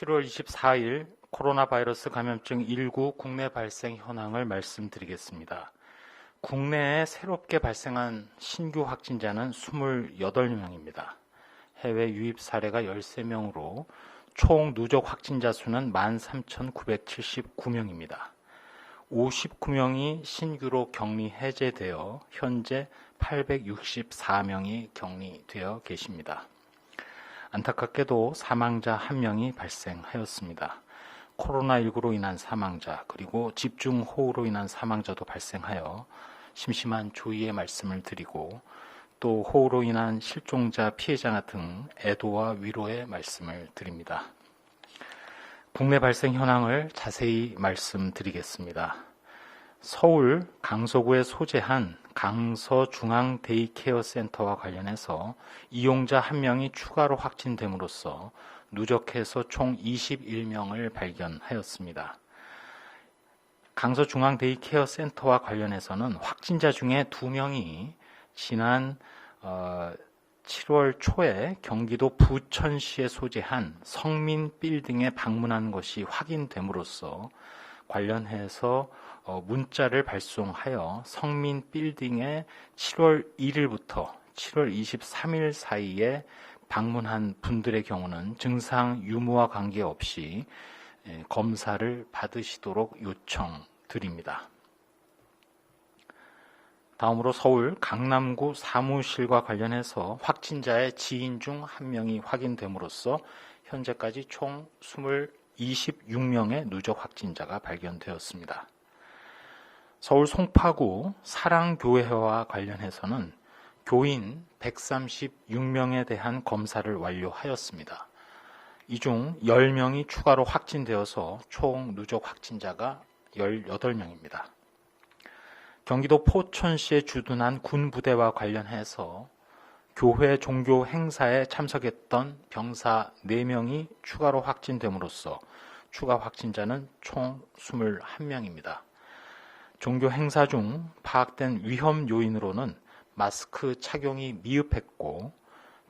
7월 24일 코로나 바이러스 감염증 19 국내 발생 현황을 말씀드리겠습니다. 국내에 새롭게 발생한 신규 확진자는 28명입니다. 해외 유입 사례가 13명으로 총 누적 확진자 수는 13,979명입니다. 59명이 신규로 격리 해제되어 현재 864명이 격리되어 계십니다. 안타깝게도 사망자 1명이 발생하였습니다. 코로나19로 인한 사망자 그리고 집중호우로 인한 사망자도 발생하여 심심한 조의의 말씀을 드리고 또 호우로 인한 실종자, 피해자 등 애도와 위로의 말씀을 드립니다. 국내 발생 현황을 자세히 말씀드리겠습니다. 서울 강서구에 소재한 강서중앙데이케어센터와 관련해서 이용자 1명이 추가로 확진됨으로써 누적해서 총 21명을 발견하였습니다. 강서중앙데이케어센터와 관련해서는 확진자 중에 2명이 지난 7월 초에 경기도 부천시에 소재한 성민빌딩에 방문한 것이 확인됨으로써 관련해서 문자를 발송하여 성민빌딩에 7월 1일부터 7월 23일 사이에 방문한 분들의 경우는 증상 유무와 관계없이 검사를 받으시도록 요청드립니다. 다음으로 서울 강남구 사무실과 관련해서 확진자의 지인 중 1명이 확인됨으로써 현재까지 총 26명의 누적 확진자가 발견되었습니다. 서울 송파구 사랑교회와 관련해서는 교인 136명에 대한 검사를 완료하였습니다. 이 중 10명이 추가로 확진되어서 총 누적 확진자가 18명입니다. 경기도 포천시에 주둔한 군부대와 관련해서 교회 종교 행사에 참석했던 병사 4명이 추가로 확진됨으로써 추가 확진자는 총 21명입니다. 종교 행사 중 파악된 위험 요인으로는 마스크 착용이 미흡했고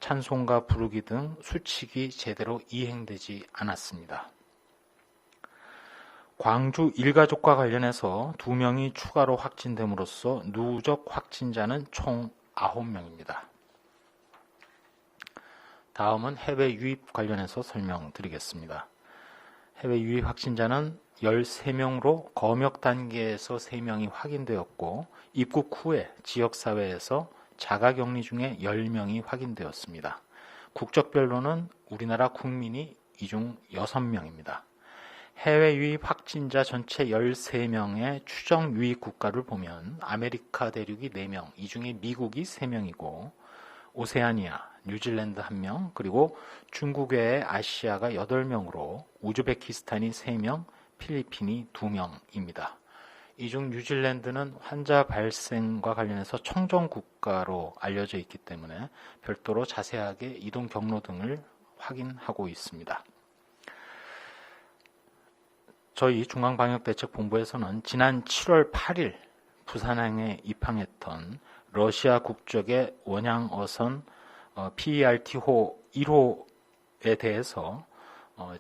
찬송가 부르기 등 수칙이 제대로 이행되지 않았습니다. 광주 일가족과 관련해서 2명이 추가로 확진됨으로써 누적 확진자는 총 9명입니다. 다음은 해외 유입 관련해서 설명드리겠습니다. 해외 유입 확진자는 13명으로 검역 단계에서 3명이 확인되었고 입국 후에 지역사회에서 자가격리 중에 10명이 확인되었습니다. 국적별로는 우리나라 국민이 이 중 6명입니다. 해외 유입 확진자 전체 13명의 추정 유입 국가를 보면 아메리카 대륙이 4명, 이 중에 미국이 3명이고 오세아니아, 뉴질랜드 1명, 그리고 중국 외에 아시아가 8명으로 우즈베키스탄이 3명, 필리핀이 2명입니다. 이 중 뉴질랜드는 환자 발생과 관련해서 청정 국가로 알려져 있기 때문에 별도로 자세하게 이동 경로 등을 확인하고 있습니다. 저희 중앙방역대책본부에서는 지난 7월 8일 부산항에 입항했던 러시아 국적의 원양어선 PERT호 1호에 대해서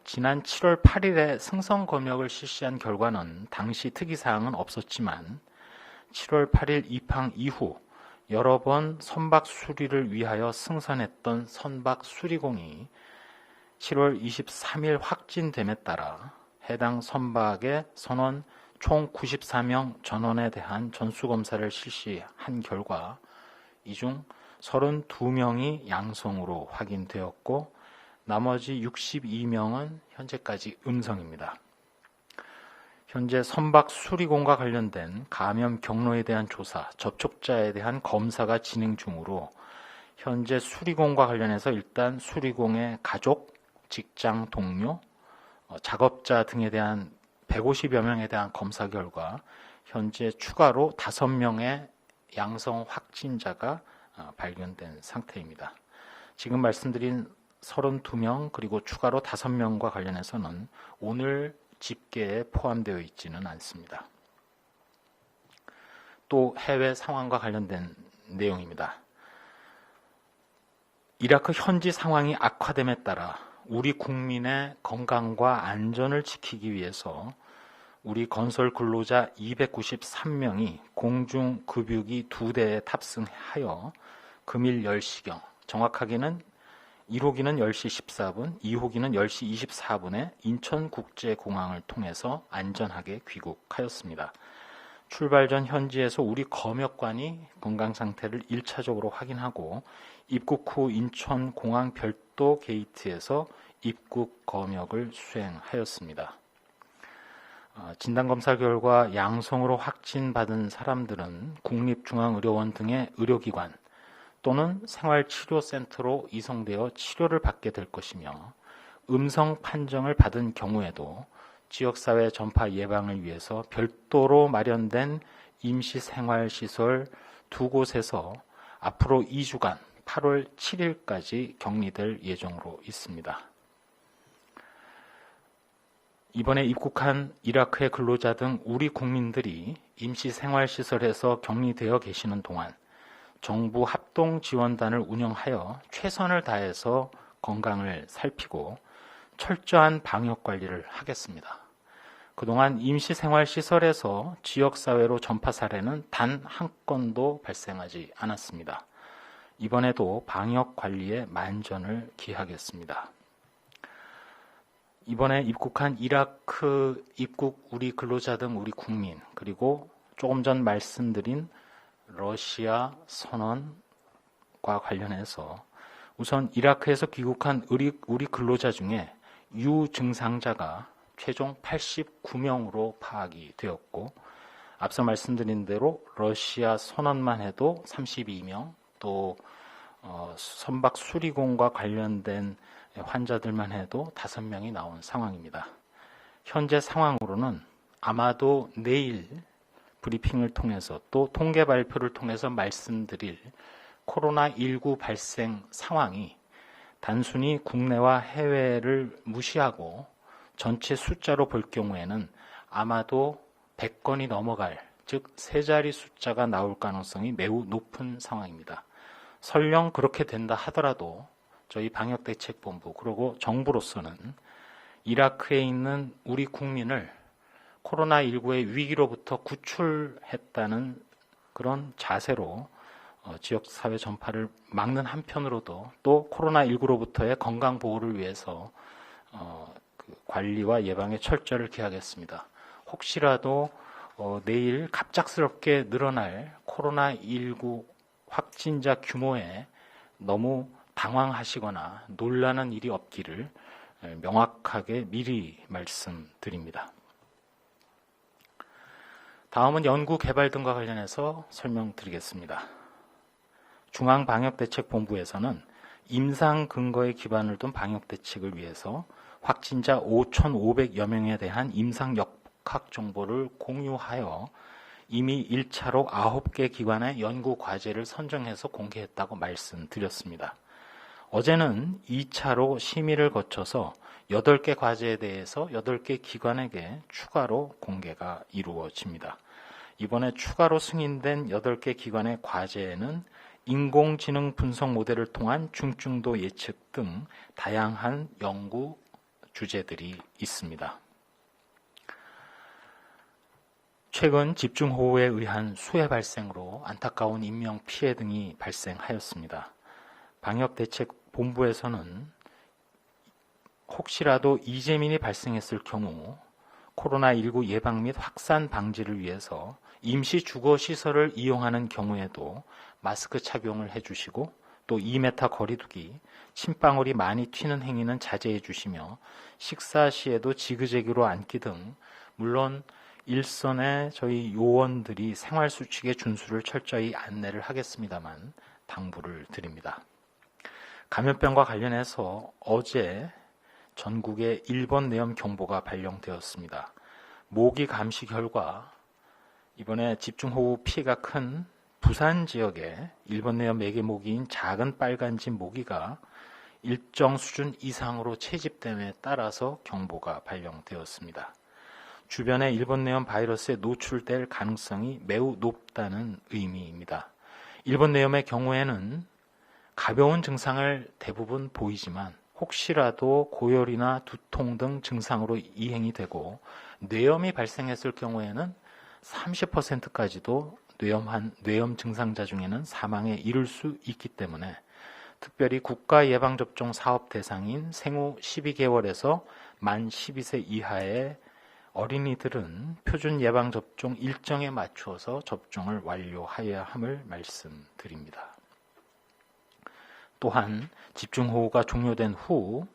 지난 7월 8일에 승선 검역을 실시한 결과는 당시 특이사항은 없었지만 7월 8일 입항 이후 여러 번 선박 수리를 위하여 승선했던 선박 수리공이 7월 23일 확진됨에 따라 해당 선박의 선원 총 94명 전원에 대한 전수검사를 실시한 결과 이 중 32명이 양성으로 확인되었고 나머지 62명은 현재까지 음성입니다. 현재 선박 수리공과 관련된 감염 경로에 대한 조사, 접촉자에 대한 검사가 진행 중으로 현재 수리공과 관련해서 일단 수리공의 가족, 직장 동료, 작업자 등에 대한 150여 명에 대한 검사 결과 현재 추가로 5명의 양성 확진자가 발견된 상태입니다. 지금 말씀드린 32명 그리고 추가로 5명과 관련해서는 오늘 집계에 포함되어 있지는 않습니다. 또 해외 상황과 관련된 내용입니다. 이라크 현지 상황이 악화됨에 따라 우리 국민의 건강과 안전을 지키기 위해서 우리 건설 근로자 293명이 공중급유기 2대에 탑승하여 금일 10시경, 정확하게는 1호기는 10시 14분, 2호기는 10시 24분에 인천국제공항을 통해서 안전하게 귀국하였습니다. 출발 전 현지에서 우리 검역관이 건강 상태를 1차적으로 확인하고 입국 후 인천공항 별도 게이트에서 입국 검역을 수행하였습니다. 진단검사 결과 양성으로 확진받은 사람들은 국립중앙의료원 등의 의료기관 또는 생활치료센터로 이송되어 치료를 받게 될 것이며 음성 판정을 받은 경우에도 지역사회 전파 예방을 위해서 별도로 마련된 임시생활시설 2곳에서 앞으로 2주간 8월 7일까지 격리될 예정으로 있습니다. 이번에 입국한 이라크의 근로자 등 우리 국민들이 임시생활시설에서 격리되어 계시는 동안 정부 합동지원단을 운영하여 최선을 다해서 건강을 살피고 철저한 방역관리를 하겠습니다. 그동안 임시생활시설에서 지역사회로 전파 사례는 단 한 건도 발생하지 않았습니다. 이번에도 방역관리에 만전을 기하겠습니다. 이번에 입국한 이라크 입국 우리 근로자 등 우리 국민, 그리고 조금 전 말씀드린 러시아 선언과 관련해서 우선 이라크에서 귀국한 우리 근로자 중에 유증상자가 최종 89명으로 파악이 되었고, 앞서 말씀드린 대로 러시아 선언만 해도 32명, 또 선박 수리공과 관련된 환자들만 해도 5명이 나온 상황입니다. 현재 상황으로는 아마도 내일 브리핑을 통해서 또 통계 발표를 통해서 말씀드릴 코로나19 발생 상황이 단순히 국내와 해외를 무시하고 전체 숫자로 볼 경우에는 아마도 100건이 넘어갈, 즉 세 자리 숫자가 나올 가능성이 매우 높은 상황입니다. 설령 그렇게 된다 하더라도 저희 방역대책본부 그리고 정부로서는 이라크에 있는 우리 국민을 코로나19의 위기로부터 구출했다는 그런 자세로 지역사회 전파를 막는 한편으로도 또 코로나19로부터의 건강보호를 위해서 관리와 예방에 철저를 기하겠습니다. 혹시라도 내일 갑작스럽게 늘어날 코로나19 확진자 규모에 너무 당황하시거나 놀라는 일이 없기를 명확하게 미리 말씀드립니다. 다음은 연구 개발 등과 관련해서 설명드리겠습니다. 중앙방역대책본부에서는 임상 근거에 기반을 둔 방역대책을 위해서 확진자 5,500여 명에 대한 임상 역학 정보를 공유하여 이미 1차로 9개 기관의 연구 과제를 선정해서 공개했다고 말씀드렸습니다. 어제는 2차로 심의를 거쳐서 8개 과제에 대해서 8개 기관에게 추가로 공개가 이루어집니다. 이번에 추가로 승인된 8개 기관의 과제에는 인공지능 분석 모델을 통한 중증도 예측 등 다양한 연구 주제들이 있습니다. 최근 집중호우에 의한 수해 발생으로 안타까운 인명피해 등이 발생하였습니다. 방역대책본부에서는 혹시라도 이재민이 발생했을 경우 코로나19 예방 및 확산 방지를 위해서 임시 주거시설을 이용하는 경우에도 마스크 착용을 해주시고 또 2m 거리두기, 침방울이 많이 튀는 행위는 자제해 주시며 식사 시에도 지그재그로 앉기 등 물론 일선의 저희 요원들이 생활수칙의 준수를 철저히 안내를 하겠습니다만 당부를 드립니다. 감염병과 관련해서 어제 전국에 1번 내염 경보가 발령되었습니다. 모기 감시 결과 이번에 집중호우 피해가 큰 부산 지역에 1번 내염 매개 모기인 작은 빨간집 모기가 일정 수준 이상으로 채집됨에 따라서 경보가 발령되었습니다. 주변에 1번 내염 바이러스에 노출될 가능성이 매우 높다는 의미입니다. 1번 내염의 경우에는 가벼운 증상을 대부분 보이지만 혹시라도 고열이나 두통 등 증상으로 이행이 되고 뇌염이 발생했을 경우에는 30%까지도 뇌염 증상자 중에는 사망에 이를 수 있기 때문에 특별히 국가 예방접종 사업 대상인 생후 12개월에서 만 12세 이하의 어린이들은 표준 예방접종 일정에 맞추어서 접종을 완료해야 함을 말씀드립니다. 또한 집중호우가 종료된 후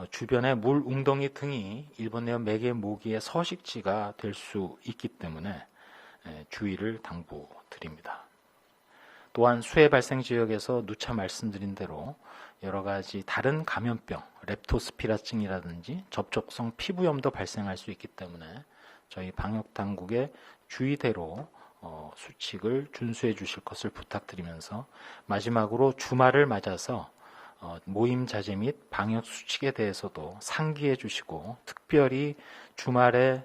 주변의 물 웅덩이 등이 일본내염 매개 모기의 서식지가 될 수 있기 때문에 주의를 당부드립니다. 또한 수해 발생 지역에서 누차 말씀드린 대로 여러 가지 다른 감염병, 렙토스피라증이라든지 접촉성 피부염도 발생할 수 있기 때문에 저희 방역당국의 주의대로 수칙을 준수해 주실 것을 부탁드리면서 마지막으로 주말을 맞아서 모임 자제 및 방역 수칙에 대해서도 상기해 주시고 특별히 주말에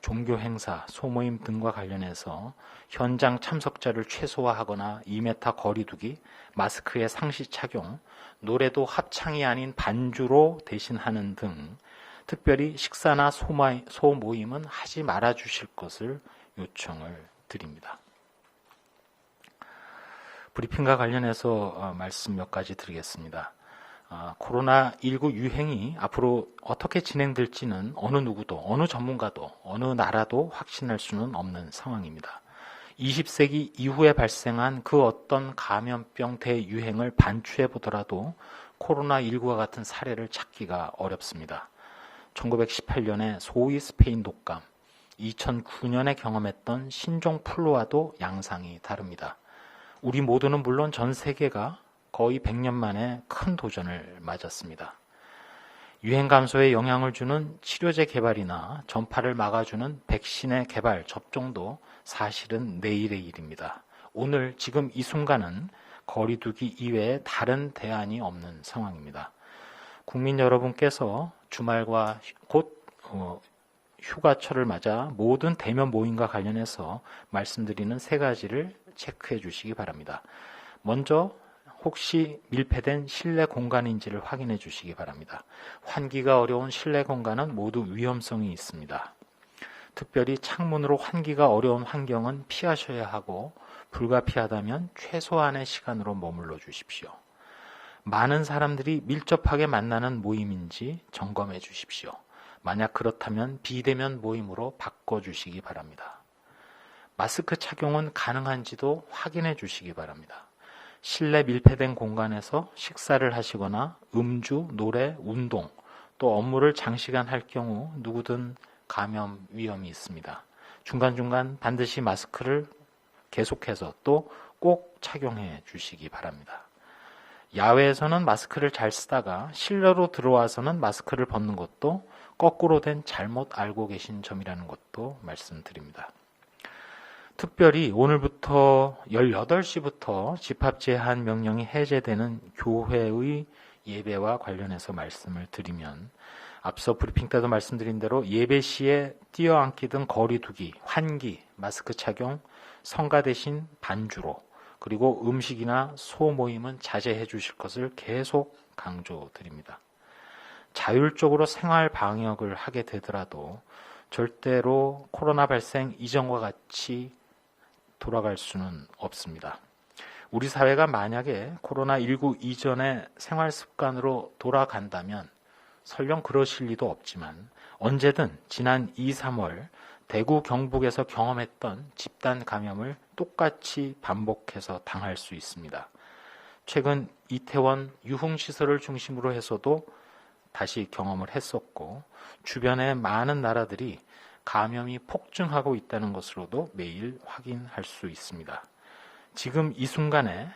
종교 행사, 소모임 등과 관련해서 현장 참석자를 최소화하거나 2m 거리 두기, 마스크의 상시 착용, 노래도 합창이 아닌 반주로 대신하는 등 특별히 식사나 소모임은 하지 말아 주실 것을 요청을 드립니다. 브리핑과 관련해서 말씀 몇 가지 드리겠습니다. 코로나19 유행이 앞으로 어떻게 진행될지는 어느 누구도, 어느 전문가도, 어느 나라도 확신할 수는 없는 상황입니다. 20세기 이후에 발생한 그 어떤 감염병 대유행을 반추해 보더라도 코로나19와 같은 사례를 찾기가 어렵습니다. 1918년에 소위 스페인 독감, 2009년에 경험했던 신종 플루와도 양상이 다릅니다. 우리 모두는 물론 전 세계가 거의 100년 만에 큰 도전을 맞았습니다. 유행 감소에 영향을 주는 치료제 개발이나 전파를 막아주는 백신의 개발, 접종도 사실은 내일의 일입니다. 오늘 지금 이 순간은 거리 두기 이외에 다른 대안이 없는 상황입니다. 국민 여러분께서 주말과 곧 휴가철을 맞아 모든 대면 모임과 관련해서 말씀드리는 세 가지를 체크해 주시기 바랍니다. 먼저 혹시 밀폐된 실내 공간인지를 확인해 주시기 바랍니다. 환기가 어려운 실내 공간은 모두 위험성이 있습니다. 특별히 창문으로 환기가 어려운 환경은 피하셔야 하고 불가피하다면 최소한의 시간으로 머물러 주십시오. 많은 사람들이 밀접하게 만나는 모임인지 점검해 주십시오. 만약 그렇다면 비대면 모임으로 바꿔주시기 바랍니다. 마스크 착용은 가능한지도 확인해 주시기 바랍니다. 실내 밀폐된 공간에서 식사를 하시거나 음주, 노래, 운동, 또 업무를 장시간 할 경우 누구든 감염 위험이 있습니다. 중간중간 반드시 마스크를 계속해서 또 꼭 착용해 주시기 바랍니다. 야외에서는 마스크를 잘 쓰다가 실내로 들어와서는 마스크를 벗는 것도 거꾸로 된 잘못 알고 계신 점이라는 것도 말씀드립니다. 특별히 오늘부터 18시부터 집합 제한 명령이 해제되는 교회의 예배와 관련해서 말씀을 드리면 앞서 브리핑 때도 말씀드린 대로 예배 시에 뛰어앉기 등 거리 두기, 환기, 마스크 착용, 성가 대신 반주로 그리고 음식이나 소모임은 자제해 주실 것을 계속 강조드립니다. 자율적으로 생활 방역을 하게 되더라도 절대로 코로나 발생 이전과 같이 돌아갈 수는 없습니다. 우리 사회가 만약에 코로나19 이전의 생활 습관으로 돌아간다면 설령 그러실 리도 없지만 언제든 지난 2, 3월 대구 경북에서 경험했던 집단 감염을 똑같이 반복해서 당할 수 있습니다. 최근 이태원 유흥시설을 중심으로 해서도 다시 경험을 했었고 주변의 많은 나라들이 감염이 폭증하고 있다는 것으로도 매일 확인할 수 있습니다. 지금 이 순간에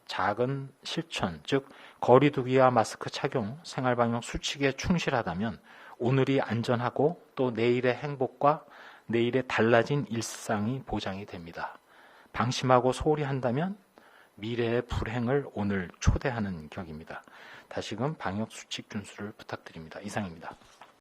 작은 실천, 즉 거리 두기와 마스크 착용, 생활방역 수칙에 충실하다면 오늘이 안전하고 또 내일의 행복과 내일의 달라진 일상이 보장이 됩니다. 방심하고 소홀히 한다면 미래의 불행을 오늘 초대하는 격입니다. 다시금 방역 수칙 준수를 부탁드립니다. 이상입니다.